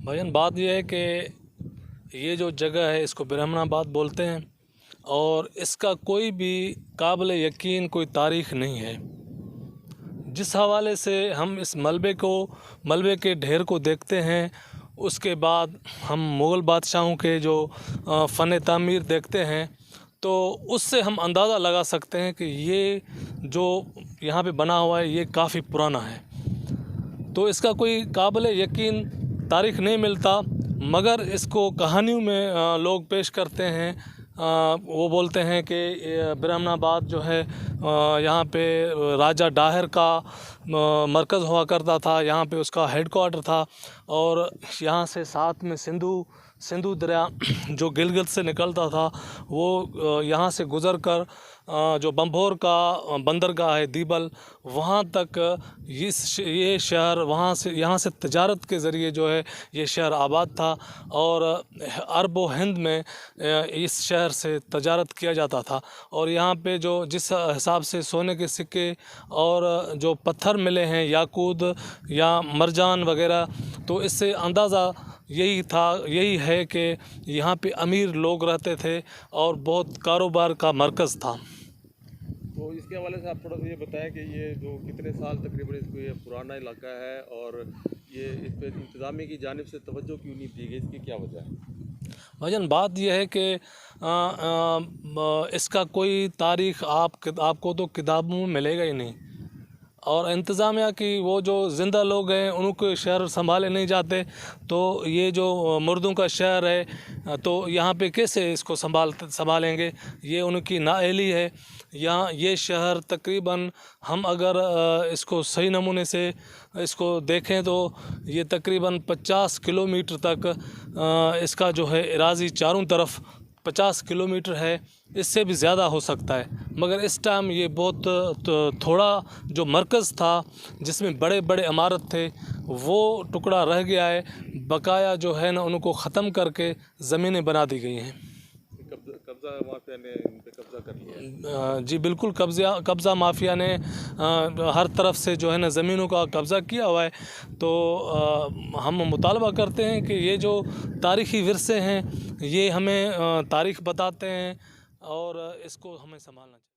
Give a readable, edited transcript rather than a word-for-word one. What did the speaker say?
भाईजान, बात यह है कि ये जो जगह है इसको ब्राह्मणाबाद बोलते हैं और इसका कोई भी काबिल यकीन कोई तारीख़ नहीं है। जिस हवाले से हम इस मलबे के ढेर को देखते हैं, उसके बाद हम मुग़ल बादशाहों के जो फ़न तामीर देखते हैं, तो उससे हम अंदाज़ा लगा सकते हैं कि ये जो यहाँ पे बना हुआ है ये काफ़ी पुराना है। तो इसका कोई काबिल यकीन तारीख़ नहीं मिलता, मगर इसको कहानियों में लोग पेश करते हैं। वो बोलते हैं कि ब्राह्मणाबाद जो है यहाँ पे राजा डाहिर का मरकज़ हुआ करता था, यहाँ पे उसका हेडक्वार्टर था और यहाँ से साथ में सिंधु दरिया जो गिलगित से निकलता था वो यहाँ से गुज़र कर जो बम्भोर का बंदरगाह है दीबल, वहाँ तक ये शहर यहाँ से तिजारत के ज़रिए जो है ये शहर आबाद था और अरब व हिंद में इस शहर से तिजारत किया जाता था। और यहाँ पे जो जिस हिसाब से सोने के सिक्के और जो पत्थर मिले हैं याकूत या मरजान वगैरह, तो इससे अंदाज़ा यही है कि यहाँ पे अमीर लोग रहते थे और बहुत कारोबार का मरकज़ था। तो इसके हवाले से आप थोड़ा सा ये बताएं कि ये जो कितने साल तकरीबन इसको ये पुराना इलाका है और ये इस पर इंतज़ामिया की जानिब से तवज्जो क्यों नहीं दी गई, इसकी क्या वजह है? भाईजान, बात यह है कि इसका कोई तारीख़ आपको तो किताबों में मिलेगा ही नहीं और इंतज़ामिया की वो जो ज़िंदा लोग हैं उनको शहर संभाले नहीं जाते, तो ये जो मुर्दों का शहर है तो यहाँ पे कैसे इसको संभालेंगे, ये उनकी नाअहली है। यहाँ ये शहर तकरीबन हम अगर इसको सही नमूने से इसको देखें तो ये तकरीबन 50 किलोमीटर तक इसका जो है इराज़ी चारों तरफ 50 किलोमीटर है, इससे भी ज़्यादा हो सकता है, मगर इस टाइम ये बहुत थोड़ा जो मरकज़ था जिसमें बड़े बड़े इमारत थे वो टुकड़ा रह गया है। बकाया जो है ना उनको ख़त्म करके ज़मीनें बना दी गई हैं। कब्ज़ा माफिया ने इन पे कब्ज़ा कर लिया? जी बिल्कुल, कब्ज़ा माफिया ने हर तरफ से जो है ना ज़मीनों का कब्ज़ा किया हुआ है। तो हम मुतालबा करते हैं कि ये जो तारीख़ी विरसे हैं ये हमें तारीख़ बताते हैं और इसको हमें संभालना चाहिए।